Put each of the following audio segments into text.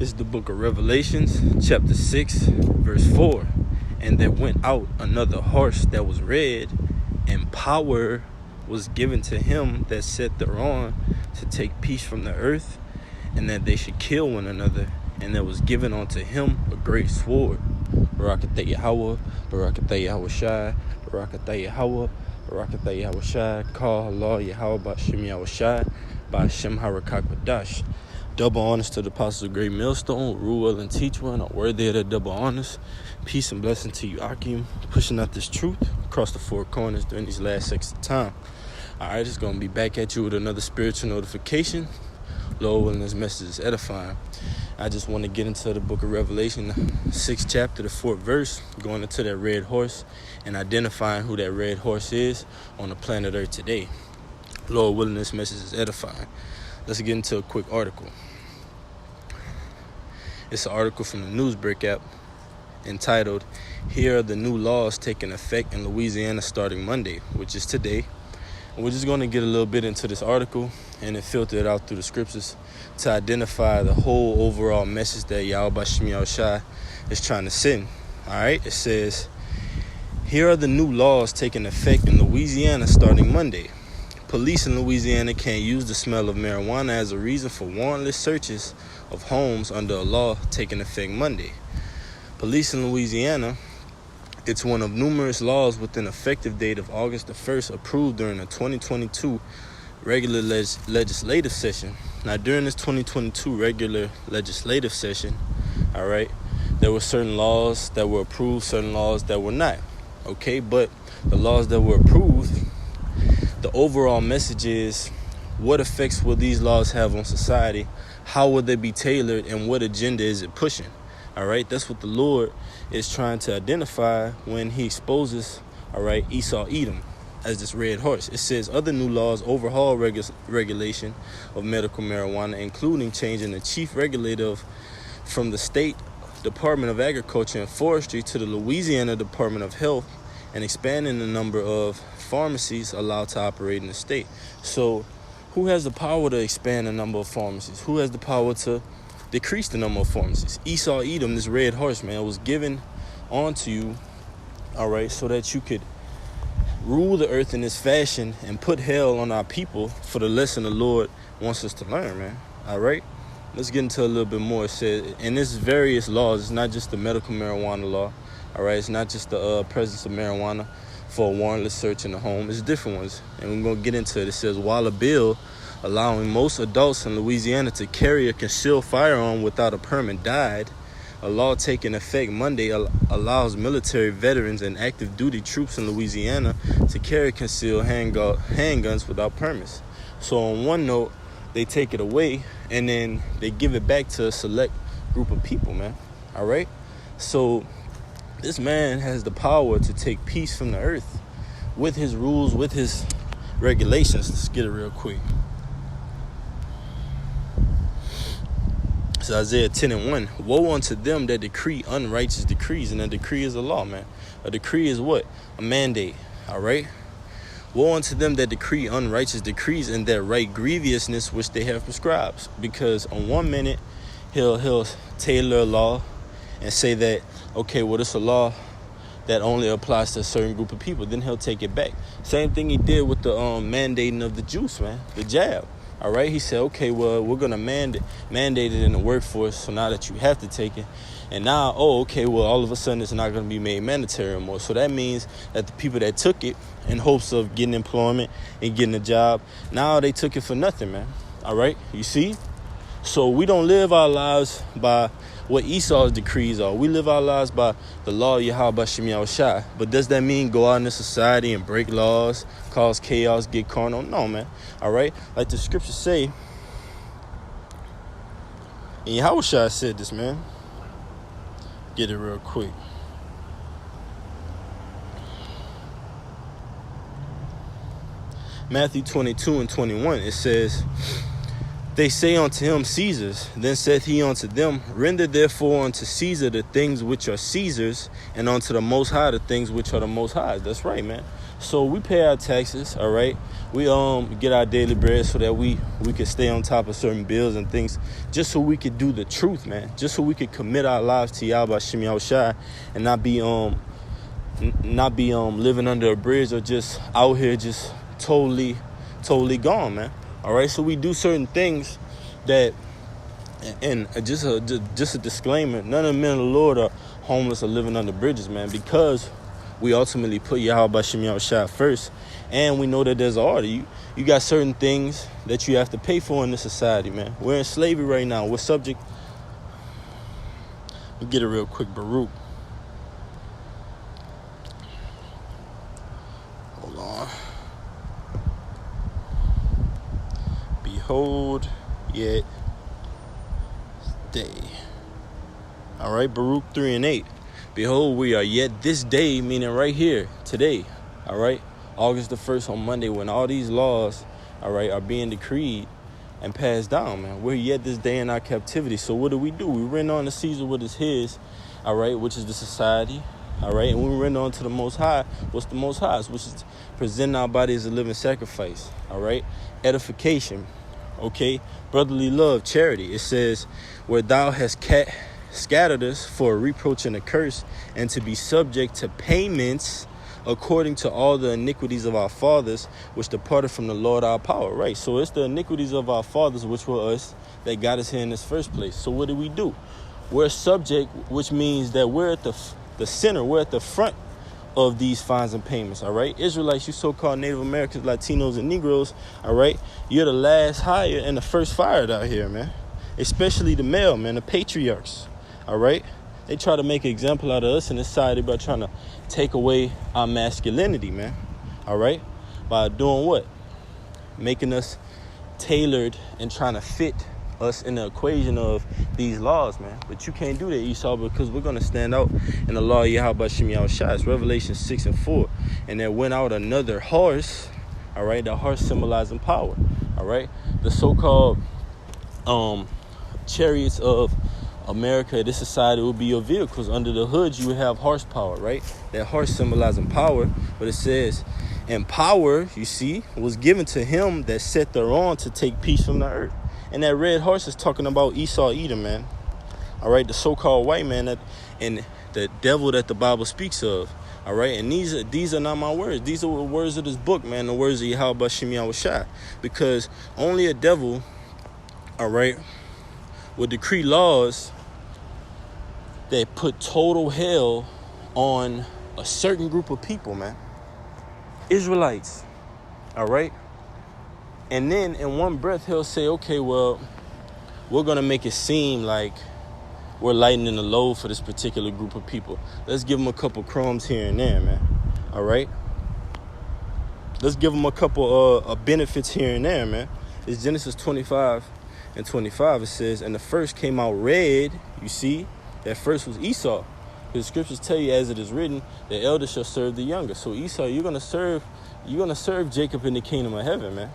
This is the book of Revelations, chapter 6, verse 4. And there went out another horse that was red, and power was given to him that sat thereon to take peace from the earth, and that they should kill one another. And there was given unto him a great sword. Barakatah Yahweh, Barakatah Yahweh Shai, Barakatah Yahweh, Barakatah Yahweh Shai, Call Allah Yahweh Ba'Shem Yahweh Shai, Ba'Shem Harakak Badash. Double honors to the apostles of Great Millstone, rule well and teach well, and are worthy of the double honors. Peace and blessing to you, Akim, pushing out this truth across the four corners during these last sections of time. Alright, it's going to be back at you with another spiritual notification. Lord willing, this message is edifying. I just want to get into the book of Revelation, 6th chapter, the 4th verse, going into that red horse and identifying who that red horse is on the planet Earth today. Lord willing, this message is edifying. Let's get into a quick article. It's an article from the Newsbreak app entitled, Here are the new laws taking effect in Louisiana starting Monday, which is today. And we're just going to get a little bit into this article and then filter it out through the scriptures to identify the whole overall message that Yahweh Ba'Shem Yahweh Shai is trying to send. All right, it says, here are the new laws taking effect in Louisiana starting Monday. Police in Louisiana can't use the smell of marijuana as a reason for warrantless searches of homes under a law taking effect Monday. Police in Louisiana, it's one of numerous laws with an effective date of August the 1st approved during the 2022 regular legislative session. Now, during this 2022 regular legislative session, all right, there were certain laws that were approved, certain laws that were not. Okay, but the laws that were approved, the overall message is, what effects will these laws have on society? How will they be tailored, and what agenda is it pushing? All right, that's what the Lord is trying to identify when he exposes, all right, Esau Edom as this red horse. It says other new laws overhaul regulation of medical marijuana, including changing the chief regulator from the State Department of Agriculture and Forestry to the Louisiana Department of Health, and expanding the number of pharmacies allowed to operate in the state. So who has the power to expand the number of pharmacies? Who has the power to decrease the number of pharmacies? Esau Edom, this red horse, man, was given onto you, all right, so that you could rule the earth in this fashion and put hell on our people for the lesson the Lord wants us to learn, man. All right, let's get into a little bit more. It says, and there's various laws. It's not just the medical marijuana law. All right, it's not just the presence of marijuana for a warrantless search in the home. It's different ones, and we're going to get into it. It says, while a bill allowing most adults in Louisiana to carry a concealed firearm without a permit died, a law taking effect Monday allows military veterans and active duty troops in Louisiana to carry concealed handguns without permits. So on one note, they take it away, and then they give it back to a select group of people, man. All right? So this man has the power to take peace from the earth with his rules, with his regulations. Let's get it real quick. It's Isaiah 10:1. Woe unto them that decree unrighteous decrees. And a decree is a law, man. A decree is what? A mandate. All right? Woe unto them that decree unrighteous decrees and that write grievousness which they have prescribed. Because on one minute, he'll tailor a law and say that, okay, well, it's a law that only applies to a certain group of people. Then he'll take it back. Same thing he did with the mandating of the juice, man, the jab. All right, he said, okay, well, we're going to mandate it in the workforce, so now that you have to take it. And now, okay, well, all of a sudden it's not going to be made mandatory anymore. So that means that the people that took it in hopes of getting employment and getting a job, now they took it for nothing, man. All right, you see? So we don't live our lives by what Esau's decrees are. We live our lives by the law of Yahweh Ba'Shem Yahweh Shai. But does that mean go out in the society and break laws, cause chaos, get carnal? No, man. All right? Like the scriptures say, and Yahweh Shai said this, man. Get it real quick. Matthew 22:21, it says, they say unto him, Caesar's. Then saith he unto them, render therefore unto Caesar the things which are Caesar's, and unto the Most High the things which are the Most High's. That's right, man. So we pay our taxes, all right? We get our daily bread so that we can stay on top of certain bills and things, just so we could do the truth, man. Just so we could commit our lives to Yahweh Shem Yahushai and not be living under a bridge or just out here just totally gone, man. All right, so we do certain things that, and just a disclaimer, none of the men of the Lord are homeless or living under bridges, man, because we ultimately put Yahweh Shem Yahushua first, and we know that there's an order. You got certain things that you have to pay for in this society, man. We're in slavery right now. We're subject. Let me get it real quick, Baruch. Hold on. Behold, yet day. All right, Baruch 3:8. Behold, we are yet this day, meaning right here, today. All right, August the 1st on Monday, when all these laws, all right, are being decreed and passed down, man. We're yet this day in our captivity. So what do? We render on to Caesar what is his, all right, which is the society, all right, and we render on to the Most High. What's the Most High's? Which is presenting our body as a living sacrifice, all right, edification, okay, brotherly love, charity. It says, where thou hast scattered us for a reproach and a curse, and to be subject to payments according to all the iniquities of our fathers, which departed from the Lord our power. Right, so it's the iniquities of our fathers, which were us, that got us here in this first place. So what do? We're subject, which means that we're at the center, we're at the front of these fines and payments, all right? Israelites, you so-called Native Americans, Latinos, and Negroes, all right? You're the last hire and the first fired out here, man. Especially the male, man, the patriarchs. All right, they try to make an example out of us in this society by trying to take away our masculinity, man. All right, by doing what? Making us tailored and trying to fit us in the equation of these laws, man. But you can't do that, Esau, because we're going to stand out in the law of Yahweh Shem Yahushua. It's Revelation 6:4. And there went out another horse, all right, the horse symbolizing power, all right. The so-called chariots of America, this society, will be your vehicles. Under the hood, you would have horsepower, right? That horse symbolizing power. But it says, and power, you see, was given to him that set thereon to take peace from the earth. And that red horse is talking about Esau, Edom, man. All right, the so-called white man and the devil that the Bible speaks of. All right, and these are not my words. These are the words of this book, man. The words of Yahweh Shem Yahushua. Because only a devil, all right, will decree laws that put total hell on a certain group of people, man. Israelites, all right? And then in one breath, he'll say, okay, well, we're going to make it seem like we're lightening the load for this particular group of people. Let's give them a couple crumbs here and there, man, all right? Let's give them a couple benefits here and there, man. It's Genesis 25:25. It says, and the first came out red, you see? That first was Esau. The scriptures tell you, as it is written, the elder shall serve the younger. So Esau, you're gonna serve Jacob in the kingdom of heaven, man.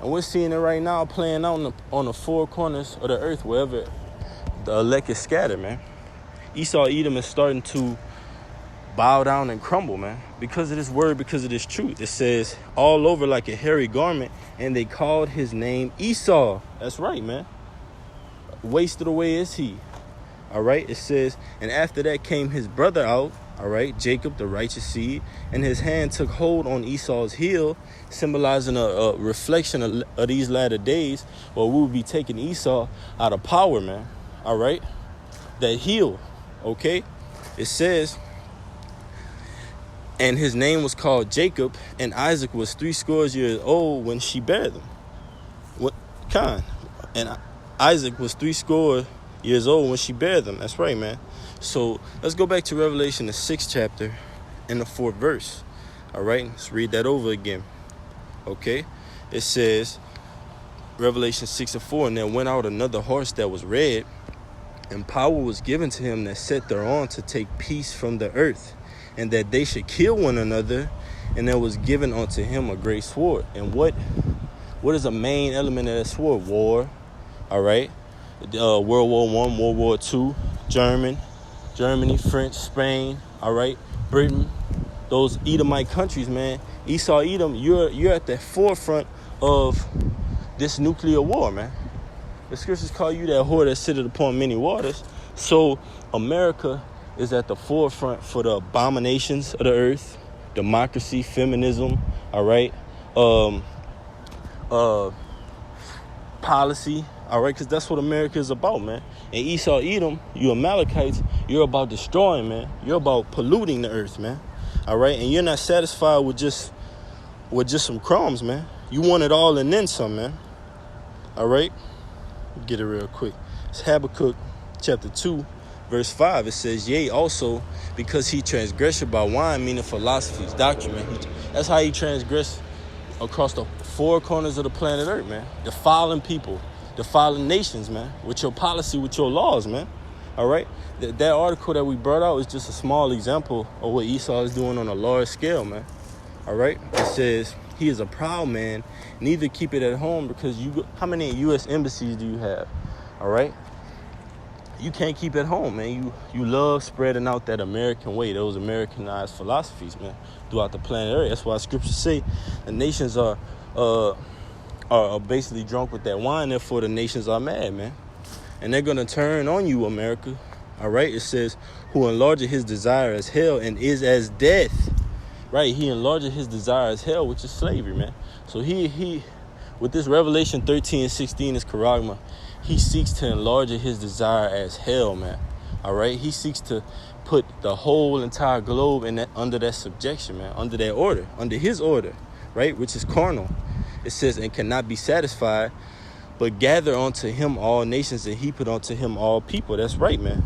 And we're seeing it right now playing out on the four corners of the earth, wherever the elect is scattered, man. Esau, Edom is starting to bow down and crumble, man, because of this word, because of this truth. It says all over like a hairy garment, and they called his name Esau. That's right, man. Wasted away is he. All right, it says, and after that came his brother out, all right, Jacob, the righteous seed, and his hand took hold on Esau's heel, symbolizing a reflection of these latter days, where we will be taking Esau out of power, man. All right, that heel, okay? It says, and his name was called Jacob, and Isaac was 80 years old when she bare them. What kind? And Isaac was 80 years old when she bare them. That's right, man. So let's go back to Revelation, the 6th chapter and the 4th verse. All right, let's read that over again. Okay, it says, Revelation 6:4, and there went out another horse that was red, and power was given to him that sat thereon to take peace from the earth, and that they should kill one another, and there was given unto him a great sword. And what is a main element of that sword? War. All right, World War I, World War II, Germany, French, Spain. All right, Britain. those Edomite countries, man. Esau, Edom, you're at the forefront of this nuclear war, man. The scriptures call you that whore that sitteth upon many waters. So America is at the forefront for the abominations of the earth, democracy, feminism, all right, policy, all right, because that's what America is about, man. And Esau, Edom, you Amalekites, you're about destroying, man. You're about polluting the earth, man. All right, and you're not satisfied with just some crumbs, man. You want it all and then some, man. All right, get it real quick. It's Habakkuk chapter 2, verse 5. It says, yea, also, because he transgressed by wine, meaning philosophies, doctrine, man. That's how he transgressed across the four corners of the planet Earth, man. Defiling people, defiling nations, man, with your policy, with your laws, man. All right? That article that we brought out is just a small example of what Esau is doing on a large scale, man. All right? It says, he is a proud man, neither keep it at home, because how many U.S. embassies do you have? All right? You can't keep it home, man. You love spreading out that American way, those Americanized philosophies, man, throughout the planet Earth. That's why scriptures say the nations are basically drunk with that wine, therefore the nations are mad, man. And they're going to turn on you, America. All right? It says, who enlargeth his desire as hell and is as death. Right? He enlargeth his desire as hell, which is slavery, man. So he with this Revelation 13:16 is charagma. He seeks to enlarge his desire as hell, man. All right? He seeks to put the whole entire globe under that subjection, man, under that order, under his order, right, which is carnal. It says, and cannot be satisfied, but gather unto him all nations and heap it unto him all people. That's right, man.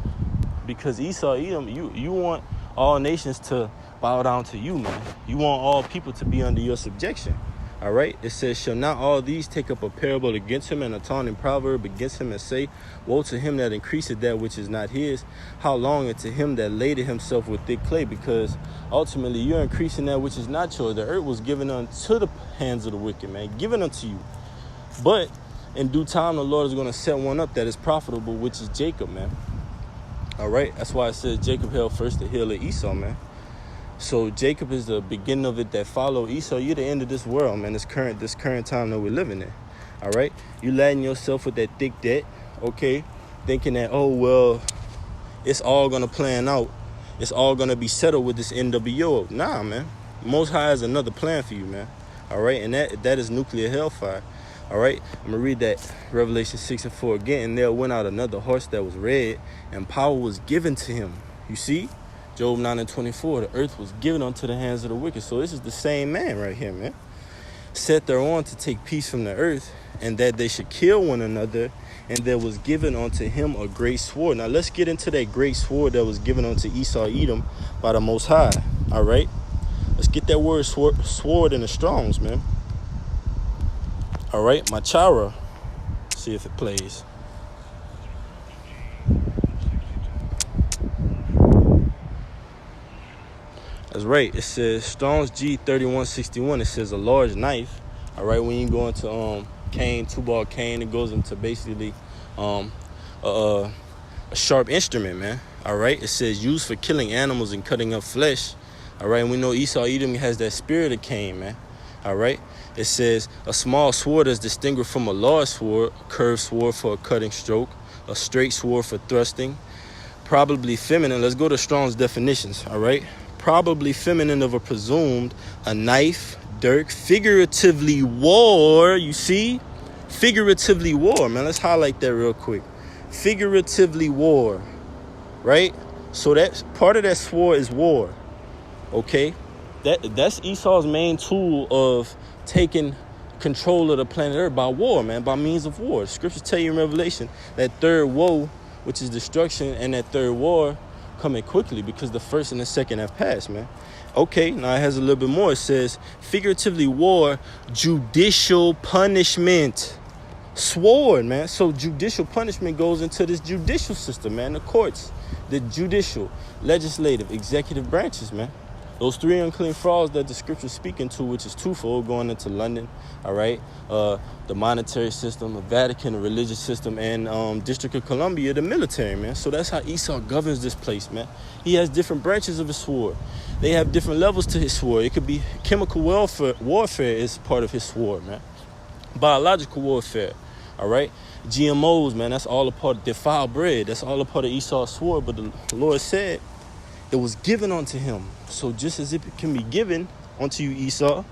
Because Esau, Edom, you want all nations to bow down to you, man. You want all people to be under your subjection. All right? It says, shall not all these take up a parable against him and a taunting proverb against him and say, woe to him that increaseth that which is not his? How long unto him that laded himself with thick clay? Because ultimately you're increasing that which is not yours. The earth was given unto the hands of the wicked, man, given unto you. But in due time, the Lord is going to set one up that is profitable, which is Jacob, man. All right? That's why it says Jacob held first the heel of Esau, man. So Jacob is the beginning of it that follow Esau. You're the end of this world, man, this current time that we're living in. All right? You laden yourself with that thick debt, okay? Thinking that, oh, well, it's all going to plan out. It's all going to be settled with this NWO. Nah, man. Most High has another plan for you, man. All right? And that is nuclear hellfire. All right? I'm going to read that Revelation 6:4 again. And there went out another horse that was red, and power was given to him. You see? Job 9:24, the earth was given unto the hands of the wicked. So this is the same man right here, man. Set thereon to take peace from the earth, and that they should kill one another, and there was given unto him a great sword. Now let's get into that great sword that was given unto Esau, Edom, by the Most High. All right? Let's get that word sword in the Strongs, man. All right? Machara. See if it plays. That's right. It says Strong's G3161. It says a large knife. All right. When you go into cane, two-ball cane, it goes into basically a sharp instrument, man. All right. It says used for killing animals and cutting up flesh. All right. And we know Esau, Edom has that spirit of Cain, man. All right. It says a small sword is distinguished from a large sword, curved sword for a cutting stroke, a straight sword for thrusting, probably feminine. Let's go to Strong's definitions. All right. Probably feminine of a presumed, a knife, dirk, figuratively war. You see? Figuratively war, man. Let's highlight that real quick. Figuratively war, right? So that part of that sword is war, okay? That's Esau's main tool of taking control of the planet Earth by war, man, by means of war. The scriptures tell you in Revelation that third woe, which is destruction, and that third war coming quickly because the first and the second have passed, man. Okay, now it has a little bit more. It says, figuratively war, judicial punishment. Sword, man. So judicial punishment goes into this judicial system, man. The courts, the judicial, legislative, executive branches, man. Those three unclean frauds that the scripture's speaking to, which is twofold, going into London, all right, the monetary system, the Vatican, the religious system, and District of Columbia, the military, man. So that's how Esau governs this place, man. He has different branches of his sword. They have different levels to his sword. It could be chemical warfare is part of his sword, man. Biological warfare, all right. GMOs, man, that's all a part of defiled bread. That's all a part of Esau's sword. But the Lord said it was given unto him. So just as it can be given unto you, Esau,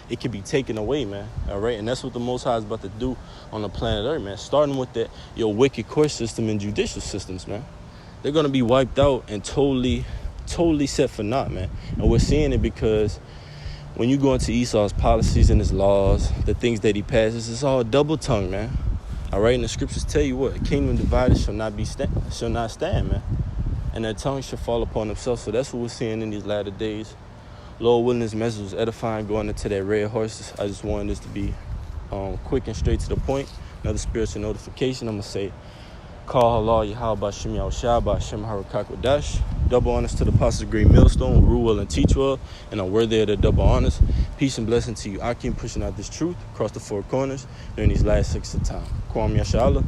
it can be taken away, man. All right. And that's what the Most High is about to do on the planet Earth, man. Starting with your wicked court system and judicial systems, man. They're going to be wiped out and totally set for naught, man. And we're seeing it because when you go into Esau's policies and his laws, the things that he passes, it's all double tongue, man. All right. And the scriptures tell you what, a kingdom divided shall not stand, man. And their tongue shall fall upon themselves. So that's what we're seeing in these latter days. Lord willing, this message was edifying, going into that red horse. I just wanted this to be quick and straight to the point. Another spiritual notification. I'm going to say, Call Allah Yahweh Shem Yahushua Shem Harakakwadash. Double honors to the Apostle Green Millstone, rule well and teach well, and I'm worthy of the double honors. Peace and blessing to you. I keep pushing out this truth across the four corners during these last 6 of time. Kwam Yasha Allah.